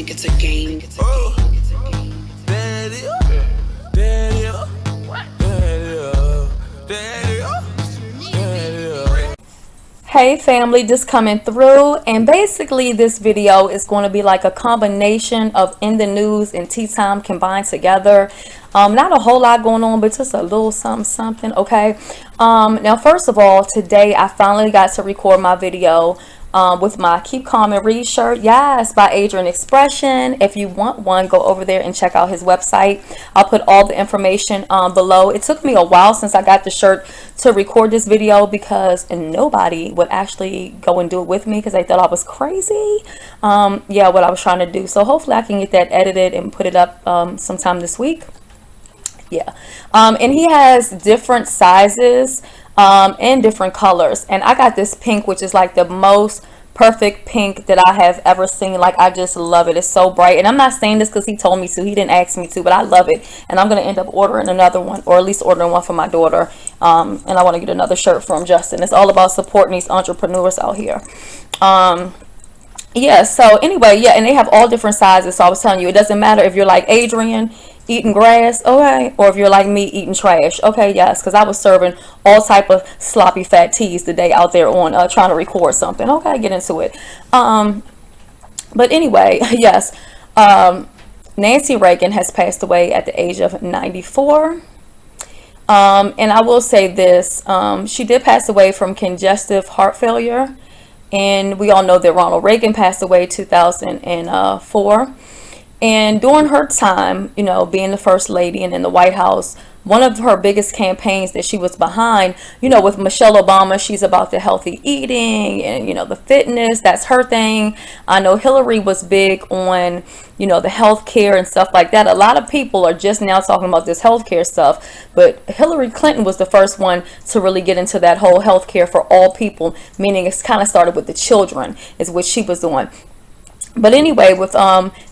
think it's a game. Hey family, just coming through, and basically this video is going to be like a combination of in the news and tea time combined together. Not a whole lot going on, but just a little something. Okay. Now first of all, today I finally got to record my video with my Keep Calm and Read shirt. Yes, by Adrian Expression. If you want one, go over there and check out his website. I'll put all the information below. It took me a while since I got the shirt to record this video because nobody would actually go and do it with me because they thought I was crazy. Yeah, what I was trying to do. So hopefully I can get that edited and put it up sometime this week. Yeah. And he has different sizes and different colors, and I got this pink, which is like the most perfect pink that I have ever seen. Like, I just love it. It's so bright, and I'm not saying this because he told me to. He didn't ask me to, but I love it, and I'm gonna end up ordering another one, or at least ordering one for my daughter. And I want to get another shirt from Justin. It's all about supporting these entrepreneurs out here. Yeah, so anyway, yeah, and they have all different sizes. So I was telling you, it doesn't matter if you're like Adrian eating grass, okay, or if you're like me eating trash, okay. Yes, because I was serving all type of sloppy fat teas today out there on trying to record something. Okay, get into it. But anyway, yes, Nancy Reagan has passed away at the age of 94. And I will say this, she did pass away from congestive heart failure, and we all know that Ronald Reagan passed away 2004. And during her time, you know, being the first lady and in the White House, one of her biggest campaigns that she was behind, you know, with Michelle Obama, she's about the healthy eating and, you know, the fitness. That's her thing. I know Hillary was big on, you know, the healthcare and stuff like that. A lot of people are just now talking about this healthcare stuff, but Hillary Clinton was the first one to really get into that whole healthcare for all people, meaning it's kind of started with the children, is what she was doing. But anyway, with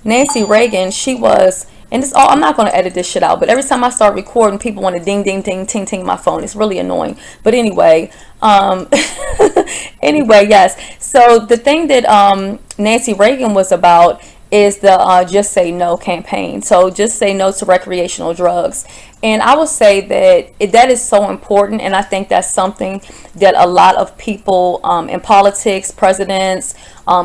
Nancy Reagan, she was, and it's all, I'm not going to edit this shit out, but every time I start recording, people want to ding, ding, ding, ting, ting my phone. It's really annoying. But anyway, anyway, yes. So the thing that Nancy Reagan was about is the Just Say No campaign. So just say no to recreational drugs. And I would say that that is so important, and I think that's something that a lot of people in politics, presidents,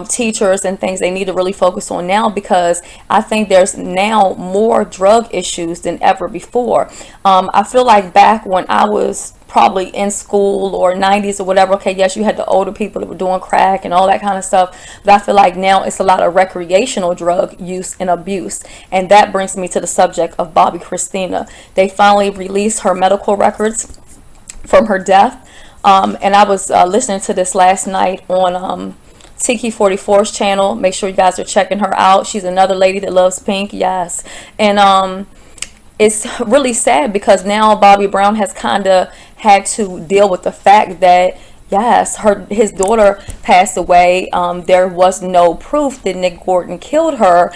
teachers and things, they need to really focus on now, because I think there's now more drug issues than ever before. I feel like back when I was probably in school, or 90s or whatever, okay, yes, you had the older people that were doing crack and all that kind of stuff, but I feel like now it's a lot of recreational drug use and abuse. And that brings me to the subject of Bobbi Kristina. They finally released her medical records from her death, and I was listening to this last night on Tiki 44's channel. Make sure you guys are checking her out. She's another lady that loves pink. Yes. And it's really sad because now Bobby Brown has kind of had to deal with the fact that, yes, his daughter passed away. There was no proof that Nick Gordon killed her.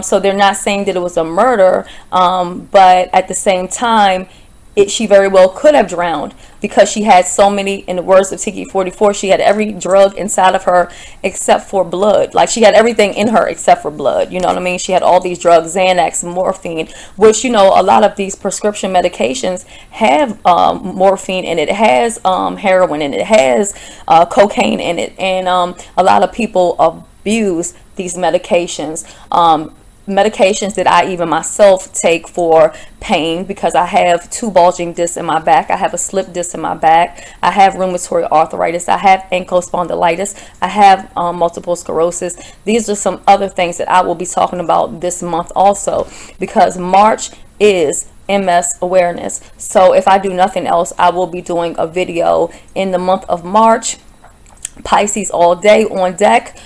So they're not saying that it was a murder. But at the same time, she very well could have drowned, because she had so many, in the words of Tiki 44, she had every drug inside of her except for blood. Like, she had everything in her except for blood. You know what I mean? She had all these drugs, Xanax, morphine, which, you know, a lot of these prescription medications have morphine in it. It has heroin in it. It has cocaine in it. And a lot of people abuse these medications. Medications that I even myself take for pain, because I have 2 bulging discs in my back, I have a slip disc in my back, I have rheumatoid arthritis, I have ankle spondylitis, I have multiple sclerosis. These are some other things that I will be talking about this month also, because March is MS awareness. So if I do nothing else, I will be doing a video in the month of March. Pisces all day on deck.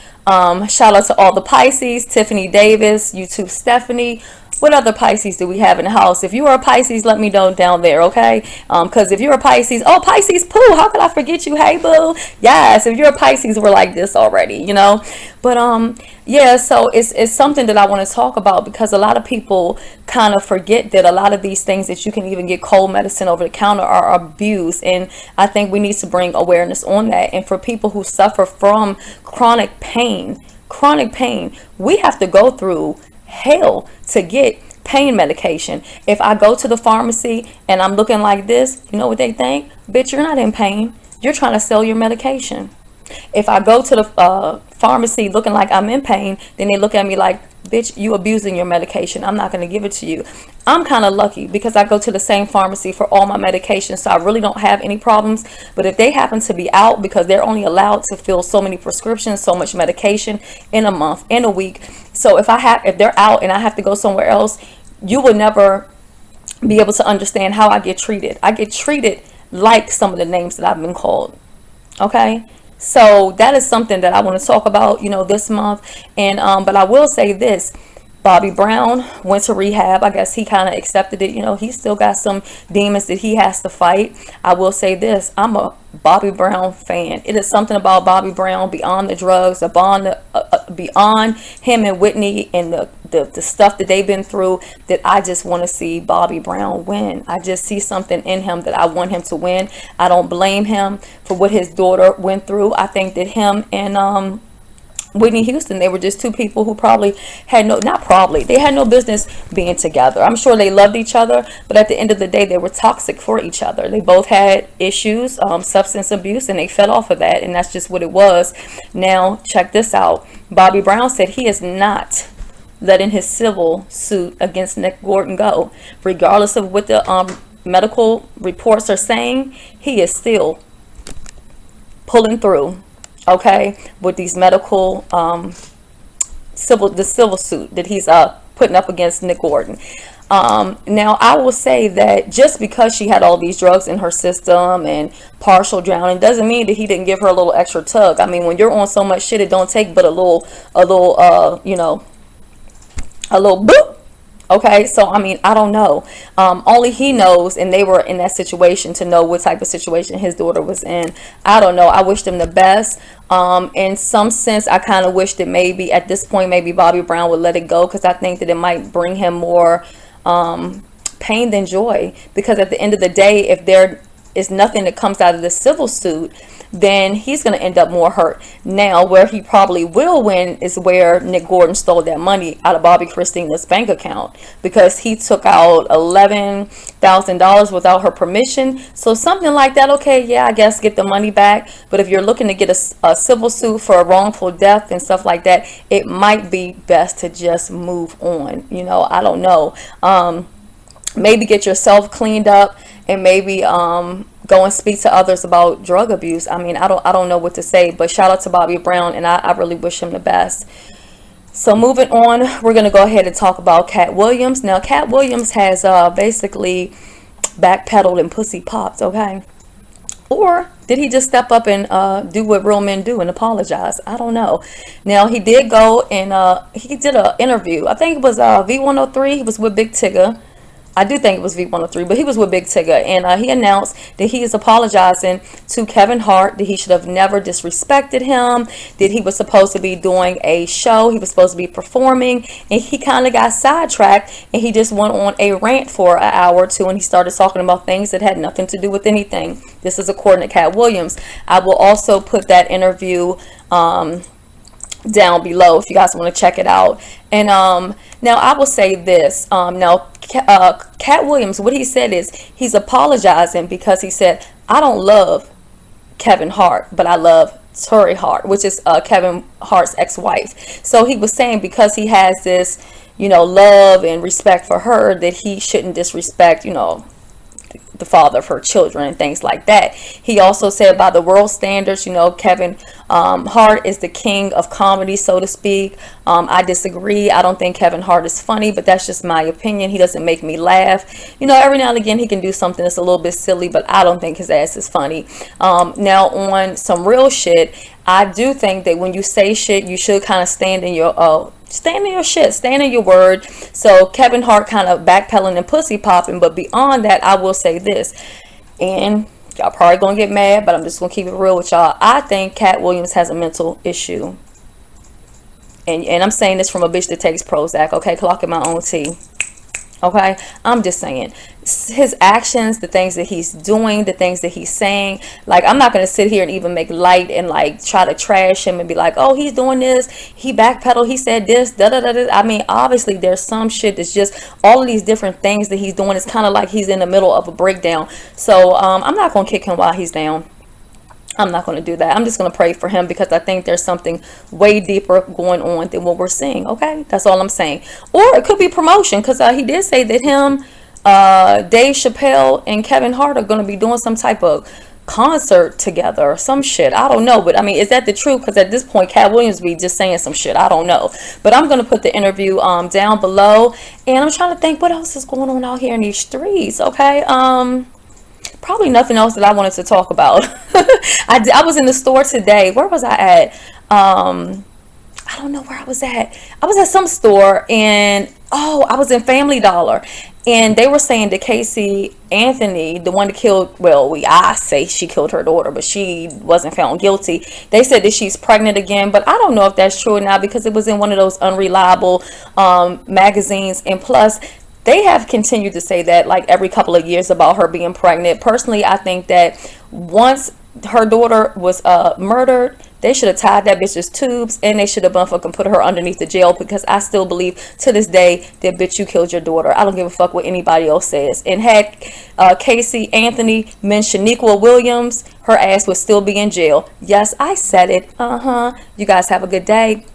Shout out to all the Pisces, Tiffany Davis, YouTube Stephanie. What other Pisces do we have in the house? If you are a Pisces, let me know down there, okay? Because if you're a Pisces, oh, Pisces Pooh, how could I forget you? Hey, boo. Yes, if you're a Pisces, we're like this already, you know? But, yeah, so it's something that I want to talk about, because a lot of people kind of forget that a lot of these things that you can even get cold medicine over the counter are abused. And I think we need to bring awareness on that. And for people who suffer from chronic pain, chronic pain. We have to go through hell to get pain medication. If I go to the pharmacy and I'm looking like this, you know what they think? Bitch, you're not in pain. You're trying to sell your medication. If I go to the pharmacy looking like I'm in pain, then they look at me like, bitch, you abusing your medication. I'm not going to give it to you. I'm kind of lucky because I go to the same pharmacy for all my medications, so I really don't have any problems. But if they happen to be out, because they're only allowed to fill so many prescriptions, so much medication in a month, in a week. So if they're out and I have to go somewhere else, you will never be able to understand how I get treated. I get treated like some of the names that I've been called. Okay. So that is something that I want to talk about, this month. And but I will say this: Bobby Brown went to rehab. I guess he kind of accepted it. He still got some demons that he has to fight. I will say this: I'm a Bobby Brown fan. It is something about Bobby Brown beyond the drugs, beyond him and Whitney and the stuff that they've been through, that I just want to see Bobby Brown win. I just see something in him that I want him to win. I don't blame him for what his daughter went through. I think that him and Whitney Houston, they were just two people who probably had they had no business being together. I'm sure they loved each other, but at the end of the day, they were toxic for each other. They both had issues, substance abuse, and they fell off of that, and that's just what it was. Now, check this out. Bobby Brown said he is not letting his civil suit against Nick Gordon go. Regardless of what the medical reports are saying, he is still pulling through, okay, with these medical civil suit that he's putting up against Nick Gordon. Now I will say that just because she had all these drugs in her system and partial drowning doesn't mean that he didn't give her a little extra tug. I mean, when you're on so much shit, it don't take but a little boop. Okay, so I mean, I don't know. Only he knows, and they were in that situation to know what type of situation his daughter was in. I don't know. I wish them the best. In some sense, I kind of wish that maybe at this point, maybe Bobby Brown would let it go, because I think that it might bring him more pain than joy. Because at the end of the day, if there is nothing that comes out of the civil suit, then he's going to end up more hurt. Now, where he probably will win is where Nick Gordon stole that money out of Bobbi Kristina's bank account, because he took out $11,000 without her permission. So something like that, okay, yeah, I guess get the money back. But if you're looking to get a civil suit for a wrongful death and stuff like that, it might be best to just move on. I don't know. Maybe get yourself cleaned up, and maybe go and speak to others about drug abuse. I mean, I don't know what to say, but shout out to Bobby Brown, and I really wish him the best. So moving on, we're going to go ahead and talk about Cat Williams. Now, Cat Williams has basically backpedaled and pussy popped, okay? Or did he just step up and do what real men do and apologize? I don't know. Now, he did go and he did an interview. I think it was V103. He was with Big Tigger. I do think it was V103, but he was with Big Tigger, and he announced that he is apologizing to Kevin Hart, that he should have never disrespected him, that he was supposed to be doing a show, he was supposed to be performing, and he kind of got sidetracked, and he just went on a rant for an hour or two, and he started talking about things that had nothing to do with anything. This is according to Cat Williams. I will also put that interview down below if you guys want to check it out. And now I will say this. Cat Williams, what he said is he's apologizing because he said, I don't love Kevin Hart, but I love Tori Hart, which is Kevin Hart's ex-wife. So he was saying because he has this, love and respect for her, that he shouldn't disrespect, the father of her children and things like that. He also said by the world standards, Kevin Hart is the king of comedy, so to speak. I disagree. I don't think Kevin Hart is funny, but that's just my opinion. He doesn't make me laugh. Every now and again he can do something that's a little bit silly, but I don't think his ass is funny. Now, on some real shit, I do think that when you say shit, you should kind of stand in your shit, stand in your word. So Kevin Hart kind of backpedaling and pussy popping, but beyond that, I will say this, and y'all probably gonna get mad, but I'm just gonna keep it real with y'all. I think Cat Williams has a mental issue, and I'm saying this from a bitch that takes Prozac. Okay, clocking my own tea. Okay, I'm just saying his actions, the things that he's doing, the things that he's saying. Like, I'm not gonna sit here and even make light and like try to trash him and be like, oh, he's doing this, he backpedaled, he said this, da da da da. I mean, obviously there's some shit that's just all of these different things that he's doing. It's kind of like he's in the middle of a breakdown. So I'm not gonna kick him while he's down. I'm not going to do that. I'm just going to pray for him because I think there's something way deeper going on than what we're seeing. Okay, that's all I'm saying. Or it could be promotion, because he did say that him, Dave Chappelle, and Kevin Hart are going to be doing some type of concert together or some shit. I don't know, but I mean, is that the truth? Because at this point, Cat Williams be just saying some shit. I don't know, but I'm going to put the interview down below, and I'm trying to think what else is going on out here in these streets. Okay, probably nothing else that I wanted to talk about. I was in the store today. Where was I at? I don't know where I was at. I was at some store, and oh, I was in Family Dollar, and they were saying that Casey Anthony, the one that killed, well, I say she killed her daughter, but she wasn't found guilty. They said that she's pregnant again, but I don't know if that's true or not, because it was in one of those unreliable magazines, and plus they have continued to say that like every couple of years about her being pregnant. Personally, I think that once her daughter was murdered, they should have tied that bitch's tubes, and they should have motherfucking put her underneath the jail, because I still believe to this day that bitch, you killed your daughter. I don't give a fuck what anybody else says. And had Casey Anthony mentioned Shaniqua Williams, her ass would still be in jail. Yes, I said it. You guys have a good day.